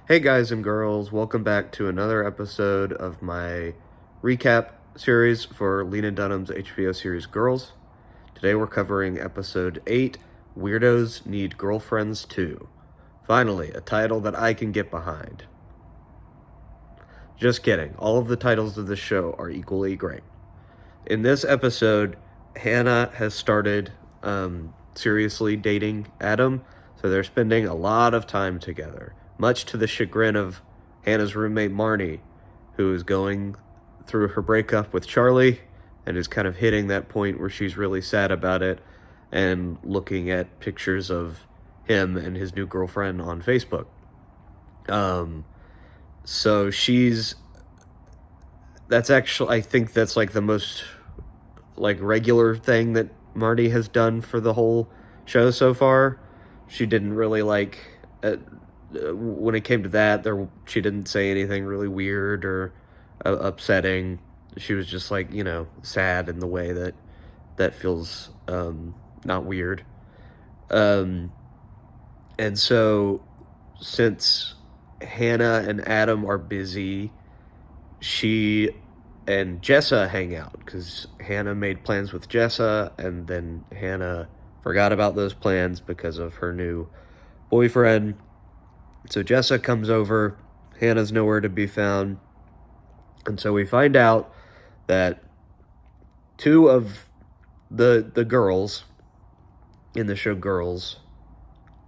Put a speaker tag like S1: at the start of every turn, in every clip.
S1: Hey guys and girls, welcome back to another episode of my recap series for Lena Dunham's HBO series Girls. Today we're covering episode 8, Weirdos Need Girlfriends Too. Finally, a title that I can get behind. Just kidding, all of the titles of this show are equally great. In this episode, Hannah has started seriously dating Adam, so they're spending a lot of time together, much to the chagrin of Hannah's roommate Marnie, who is going through her breakup with Charlie and is kind of hitting that point where she's really sad about it and looking at pictures of him and his new girlfriend on Facebook. Um, so she's that's actually I think that's like the most like regular thing that Marty has done for the whole show so far. She didn't really when it came to that. She didn't say anything really weird or upsetting. She was just like sad in the way that feels not weird. Um, and so since Hannah and Adam are busy, she and Jessa hang out because Hannah made plans with Jessa, and then Hannah forgot about those plans because of her new boyfriend. So Jessa comes over. Hannah's nowhere to be found. And so we find out that two of the girls in the show Girls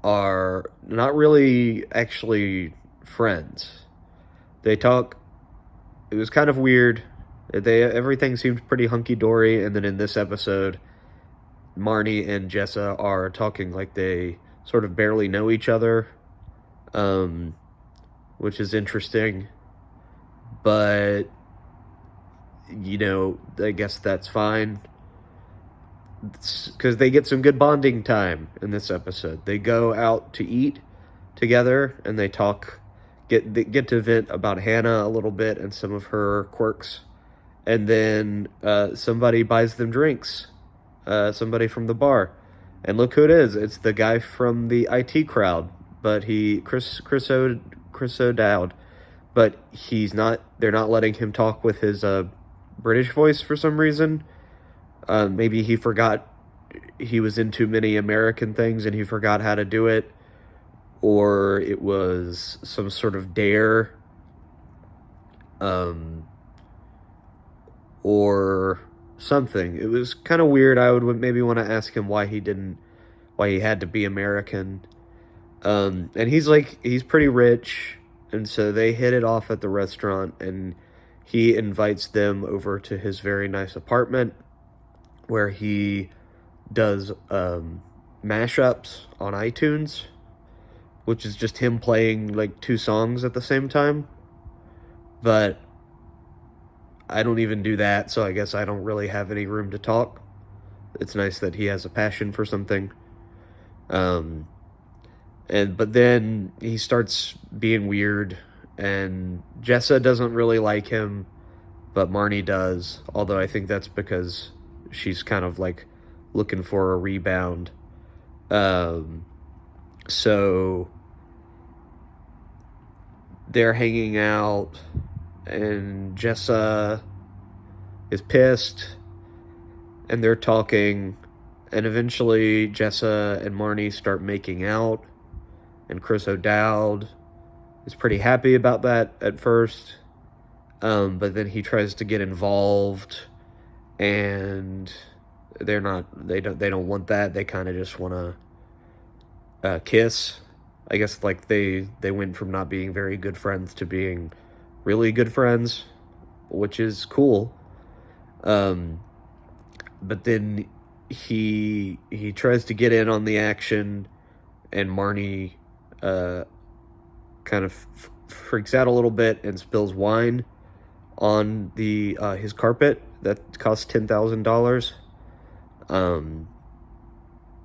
S1: are not really actually friends. They talk. It was kind of weird. Everything seemed pretty hunky dory, and then in this episode, Marnie and Jessa are talking like they sort of barely know each other, which is interesting. But I guess that's fine because they get some good bonding time in this episode. They go out to eat together and they talk, get to vent about Hannah a little bit and some of her quirks, and then somebody buys them drinks, somebody from the bar, and look who it is. It's the guy from the IT crowd, but Chris O'Dowd, but he's not. They're not letting him talk with his British voice for some reason. Maybe he forgot he was in too many American things and he forgot how to do it, or it was some sort of dare, or something. It was kind of weird. I would maybe want to ask him why he had to be American. And he's pretty rich, and so they hit it off at the restaurant, and he invites them over to his very nice apartment where he does mashups on iTunes, which is just him playing like two songs at the same time. But I don't even do that, so I guess I don't really have any room to talk. It's nice that he has a passion for something. But then he starts being weird, and Jessa doesn't really like him, but Marnie does. Although I think that's because she's kind of like looking for a rebound. So they're hanging out, and Jessa is pissed, and they're talking, and eventually Jessa and Marnie start making out, and Chris O'Dowd is pretty happy about that at first, but then he tries to get involved, and they don't want that. They kind of just want to kiss. I guess like they went from not being very good friends to being really good friends, which is cool. But then he tries to get in on the action, and Marnie kind of freaks out a little bit and spills wine on the his carpet that costs $10,000,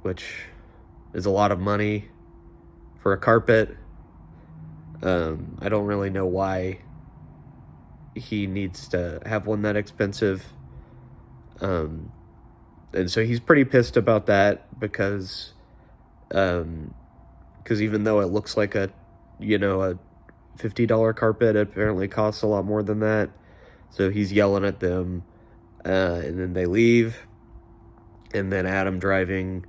S1: which is a lot of money for a carpet. I don't really know why he needs to have one that expensive. And so he's pretty pissed about that because even though it looks like a $50 carpet. It apparently costs a lot more than that. So he's yelling at them, and then they leave. And then Adam driving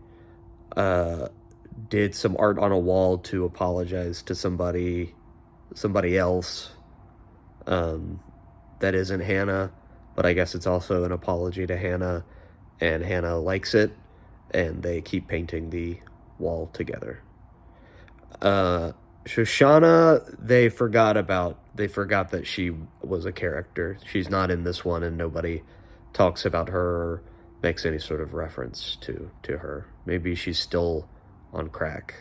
S1: did some art on a wall to apologize to somebody else, um, that isn't Hannah, but I guess it's also an apology to Hannah, and Hannah likes it, and they keep painting the wall together. Shoshana, they forgot that she was a character. She's not in this one, and nobody talks about her or makes any sort of reference to her. Maybe she's still on crack.